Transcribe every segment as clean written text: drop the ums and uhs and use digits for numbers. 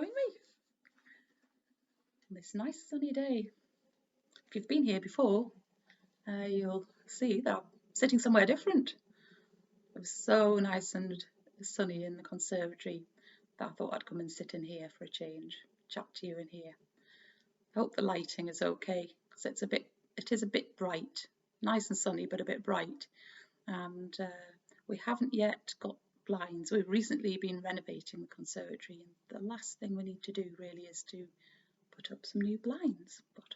joining me on this nice sunny day. If you've been here before, you'll see that I'm sitting somewhere different. It was so nice and sunny in the conservatory that I thought I'd come and sit in here for a change, chat to you in here. I hope the lighting is okay because it is a bit bright, nice and sunny, but a bit bright. And we haven't yet got blinds. We've recently been renovating the conservatory, and the last thing we need to do really is to put up some new blinds. But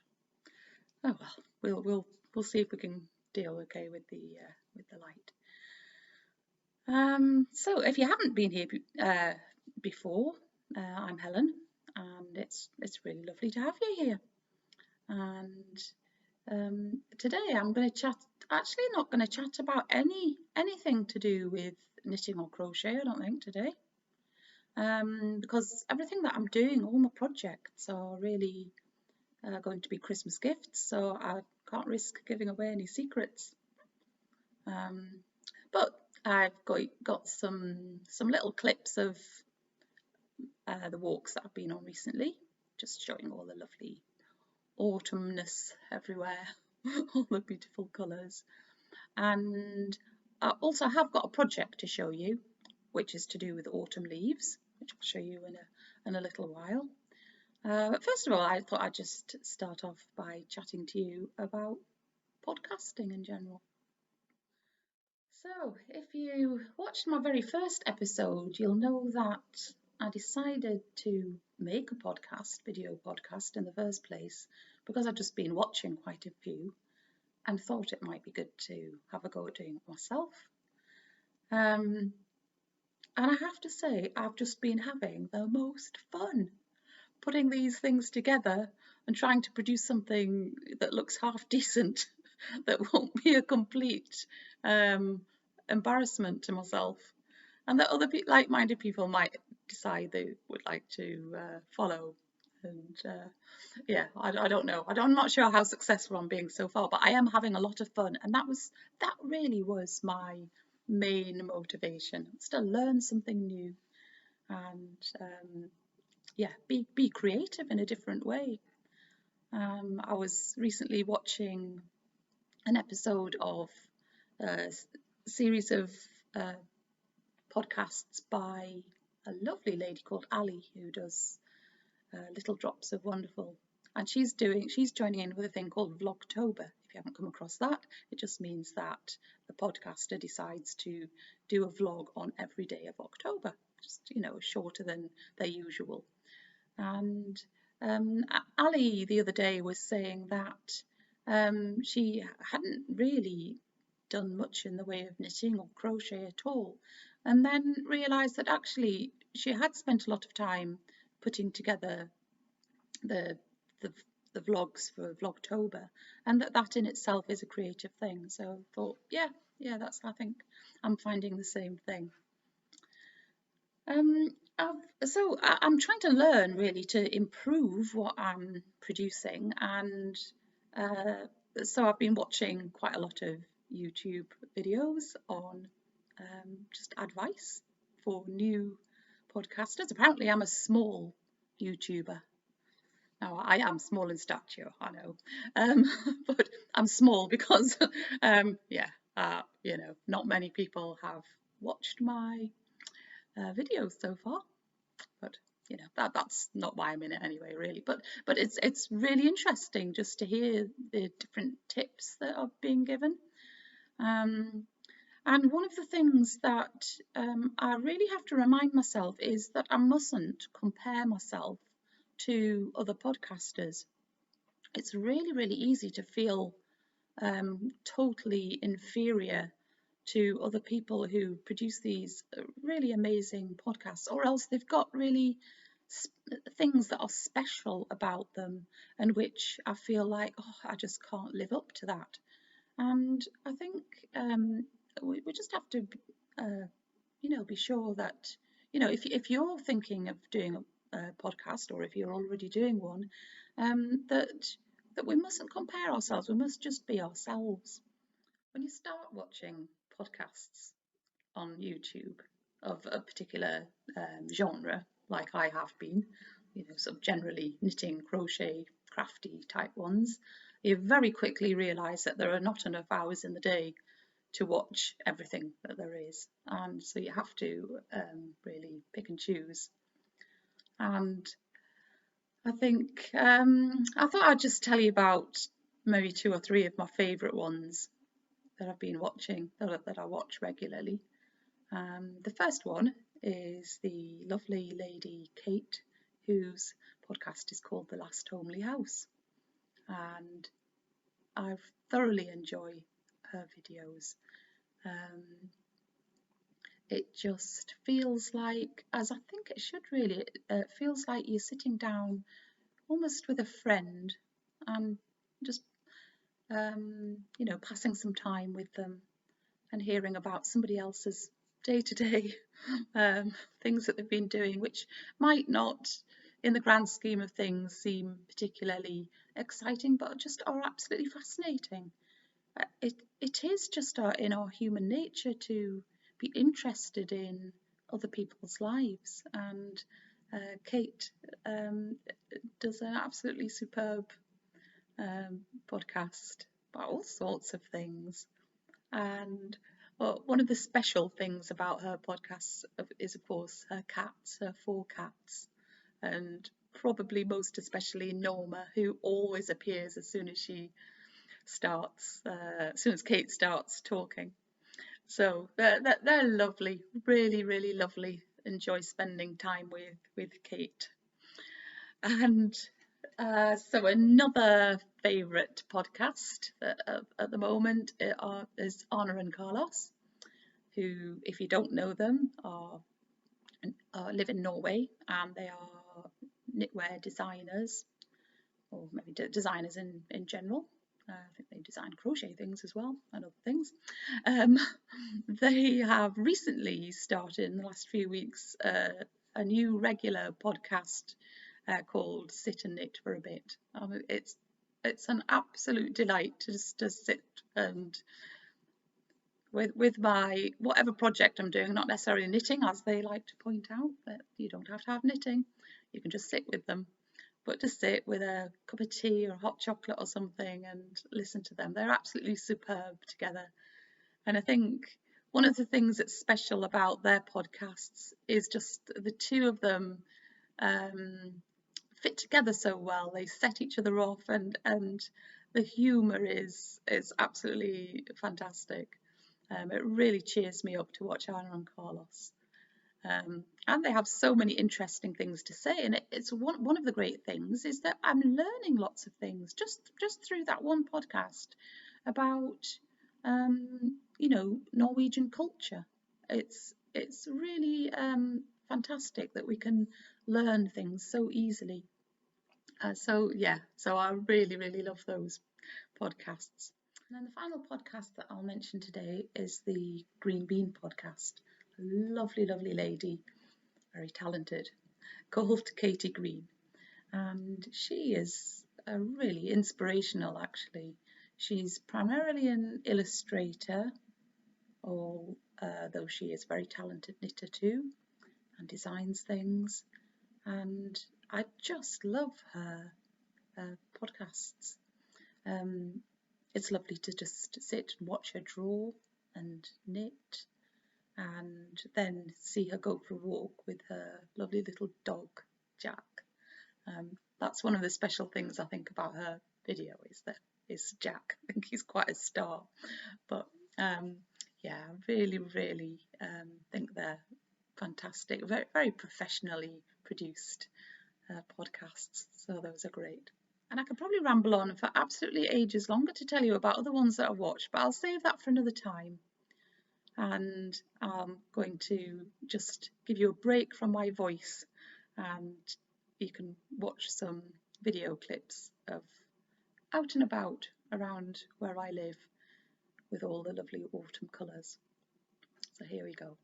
oh well, we'll see if we can deal okay with the light. So if you haven't been here before, I'm Helen, and it's really lovely to have you here. And today I'm going to chat. Actually, not going to chat about anything to do with knitting or crochet. I don't think today, because everything that I'm doing, all my projects are really going to be Christmas gifts, so I can't risk giving away any secrets. But I've got some little clips of the walks that I've been on recently, just showing all the lovely autumnness everywhere, all the beautiful colours. And I also have got a project to show you, which is to do with autumn leaves, which I'll show you in a little while. But first of all, I thought I'd just start off by chatting to you about podcasting in general. So, if you watched my very first episode, you'll know that I decided to make a video podcast in the first place, because I'd just been watching quite a few and thought it might be good to have a go at doing it myself. And I have to say, I've just been having the most fun putting these things together and trying to produce something that looks half decent, that won't be a complete embarrassment to myself, and that other like-minded people might decide they would like to follow. And yeah, I don't know. I'm not sure how successful I'm being so far, but I am having a lot of fun, and that really was my main motivation. It's to learn something new and yeah, be creative in a different way. I was recently watching an episode of a series of podcasts by a lovely lady called Ali, who does Little Drops of Wonderful, and she's joining in with a thing called Vlogtober. If you haven't come across that, it just means that the podcaster decides to do a vlog on every day of October, just shorter than their usual. And Ali the other day was saying that she hadn't really done much in the way of knitting or crochet at all, and then realised that actually she had spent a lot of time putting together the vlogs for Vlogtober, and that in itself is a creative thing. So I thought, yeah, I think I'm finding the same thing. So I'm trying to learn really to improve what I'm producing, and so I've been watching quite a lot of YouTube videos on just advice for new podcasters. Apparently I'm a small YouTuber. Now, I am small in stature, I know, but I'm small because, not many people have watched my videos so far. But that's not why I'm in it anyway, really. But it's really interesting just to hear the different tips that are being given. And one of the things that I really have to remind myself is that I mustn't compare myself to other podcasters. It's really, really easy to feel totally inferior to other people who produce these really amazing podcasts, or else they've got really things that are special about them and which I feel like, I just can't live up to that. And I think we just have to be sure that if you're thinking of doing a podcast, or if you're already doing one, that we mustn't compare ourselves. We must just be ourselves. When you start watching podcasts on YouTube of a particular genre, like I have been, sort of generally knitting, crochet, crafty type ones, you very quickly realise that there are not enough hours in the day to watch everything that there is, and so you have to really pick and choose. And I think I thought I'd just tell you about maybe 2 or 3 of my favourite ones that I've been watching, that I watch regularly. The first one is the lovely lady Kate, whose podcast is called The Last Homely House, and I thoroughly enjoy her videos. It just feels like, as I think it should really, it feels like you're sitting down almost with a friend and just passing some time with them and hearing about somebody else's day-to-day things that they've been doing, which might not, in the grand scheme of things, seem particularly exciting, but just are absolutely fascinating. It is just in our human nature to be interested in other people's lives, and Kate does an absolutely superb podcast about all sorts of things. And one of the special things about her podcasts is, of course, her cats, her 4 cats, and probably most especially Norma, who always appears as soon as Kate starts talking. So they're lovely, really, really lovely. Enjoy spending time with Kate. And so another favourite podcast at the moment is Anna and Carlos, who, if you don't know them, live in Norway, and they are knitwear designers, or maybe designers in general. I think they design crochet things as well and other things. They have recently started, in the last few weeks, a new regular podcast called Sit and Knit for a Bit. It's an absolute delight to sit and with my whatever project I'm doing, not necessarily knitting, as they like to point out, that you don't have to have knitting, you can just sit with them, but to sit with a cup of tea or hot chocolate or something and listen to them. They're absolutely superb together. And I think one of the things that's special about their podcasts is just the two of them fit together so well. They set each other off, and the humour is absolutely fantastic. It really cheers me up to watch Anna and Carlos. And they have so many interesting things to say, and it's one of the great things is that I'm learning lots of things just through that one podcast about Norwegian culture. It's really fantastic that we can learn things so easily. So I really, really love those podcasts. And then the final podcast that I'll mention today is the Green Bean podcast. A lovely, lovely lady, very talented, called Katie Green. And she is really inspirational, actually. She's primarily an illustrator, though she is a very talented knitter too, and designs things. And I just love her podcasts. It's lovely to just sit and watch her draw and knit, and then see her go for a walk with her lovely little dog, Jack. That's one of the special things I think about her video is Jack. I think he's quite a star. But I really, really think they're fantastic, very, very professionally produced podcasts. So those are great. And I could probably ramble on for absolutely ages longer to tell you about other ones that I've watched, but I'll save that for another time. And I'm going to just give you a break from my voice, and you can watch some video clips of out and about around where I live with all the lovely autumn colours. So here we go.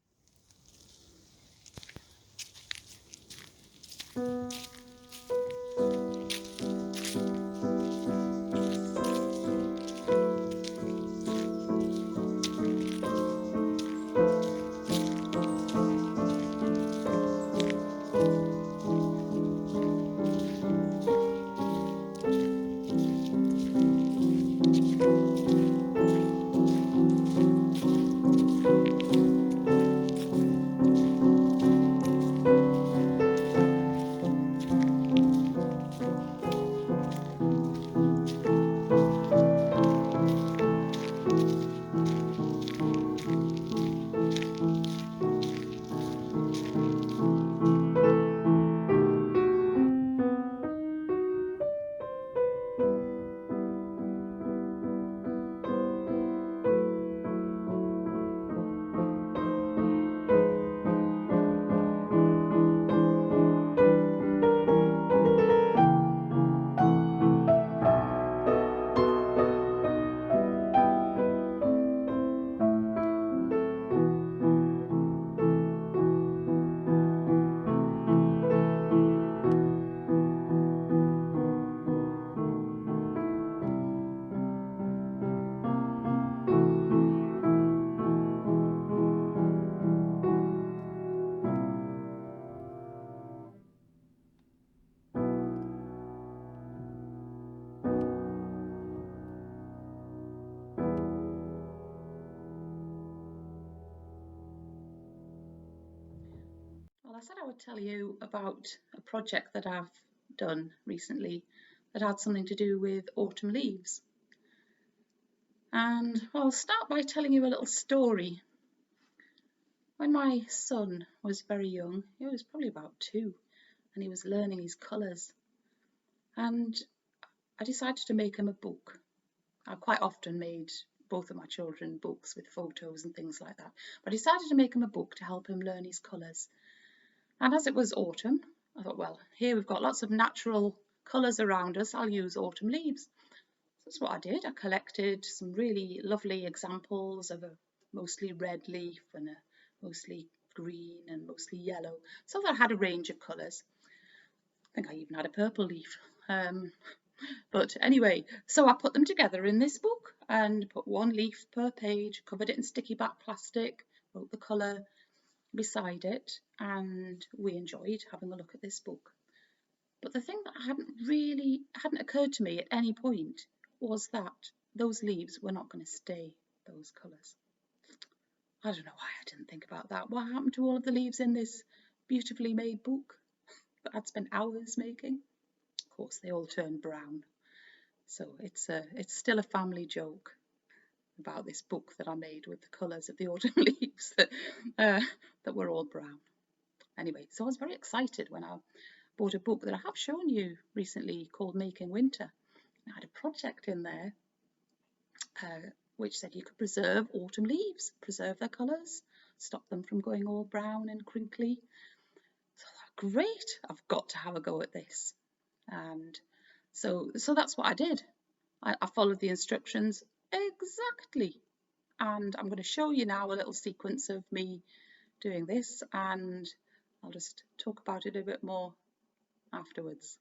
I said I would tell you about a project that I've done recently that had something to do with autumn leaves. And I'll start by telling you a little story. When my son was very young, he was probably about 2, and he was learning his colours. And I decided to make him a book. I quite often made both of my children books with photos and things like that. But I decided to make him a book to help him learn his colours. And as it was autumn, I thought, well, here we've got lots of natural colours around us. I'll use autumn leaves. So that's what I did. I collected some really lovely examples of a mostly red leaf and a mostly green and mostly yellow. So that I had a range of colours. I think I even had a purple leaf. But anyway, so I put them together in this book and put one leaf per page, covered it in sticky back plastic, wrote the colour beside it, and we enjoyed having a look at this book. But the thing that hadn't occurred to me at any point was that those leaves were not going to stay those colours. I don't know why I didn't think about that. What happened to all of the leaves in this beautifully made book that I'd spent hours making? Of course, they all turned brown. So it's still a family joke about this book that I made with the colours of the autumn leaves that were all brown. Anyway, so I was very excited when I bought a book that I have shown you recently called Making Winter. I had a project in there which said you could preserve autumn leaves, preserve their colours, stop them from going all brown and crinkly. So I thought, great, I've got to have a go at this. And so that's what I did. I followed the instructions exactly. And I'm going to show you now a little sequence of me doing this, and I'll just talk about it a bit more afterwards.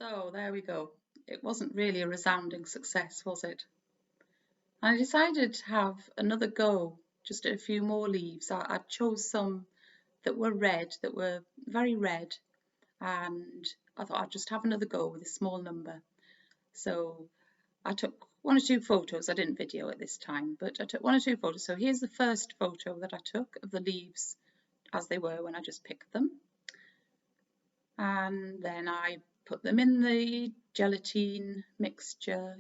So there we go. It wasn't really a resounding success, was it? I decided to have another go, just at a few more leaves. I chose some that were red, that were very red, and I thought I'd just have another go with a small number. So I took 1 or 2 photos. I didn't video at this time, but I took 1 or 2 photos. So here's the first photo that I took of the leaves as they were when I just picked them. And then I put them in the glycerine mixture,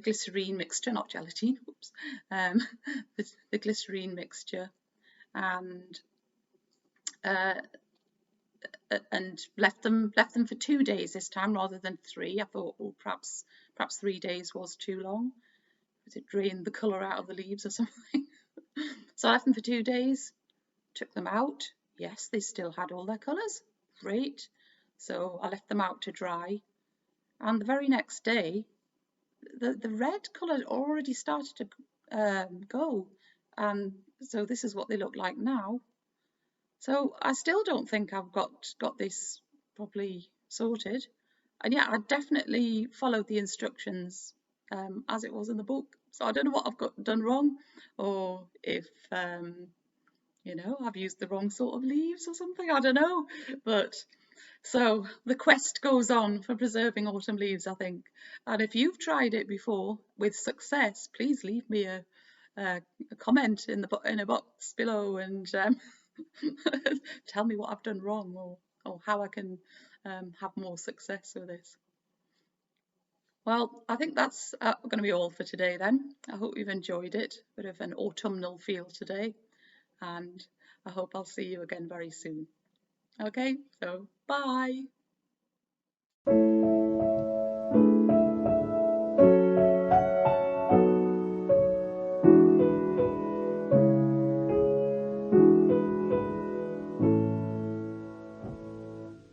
not gelatine, oops, the glycerine mixture, and left them for 2 days this time rather than 3. I thought, well, perhaps 3 days was too long, because it drained the colour out of the leaves or something. So I left them for 2 days, took them out. Yes, they still had all their colours. Great. So I left them out to dry. And the very next day, the red colour already started to go. And so this is what they look like now. So I still don't think I've got this properly sorted. And yeah, I definitely followed the instructions as it was in the book. So I don't know what I've got done wrong, or if I've used the wrong sort of leaves or something, I don't know. But so the quest goes on for preserving autumn leaves, I think. And if you've tried it before with success, please leave me a comment in a box below and tell me what I've done wrong, or how I can have more success with this. Well, I think that's going to be all for today then. I hope you've enjoyed it. Bit of an autumnal feel today, and I hope I'll see you again very soon. Okay, so bye.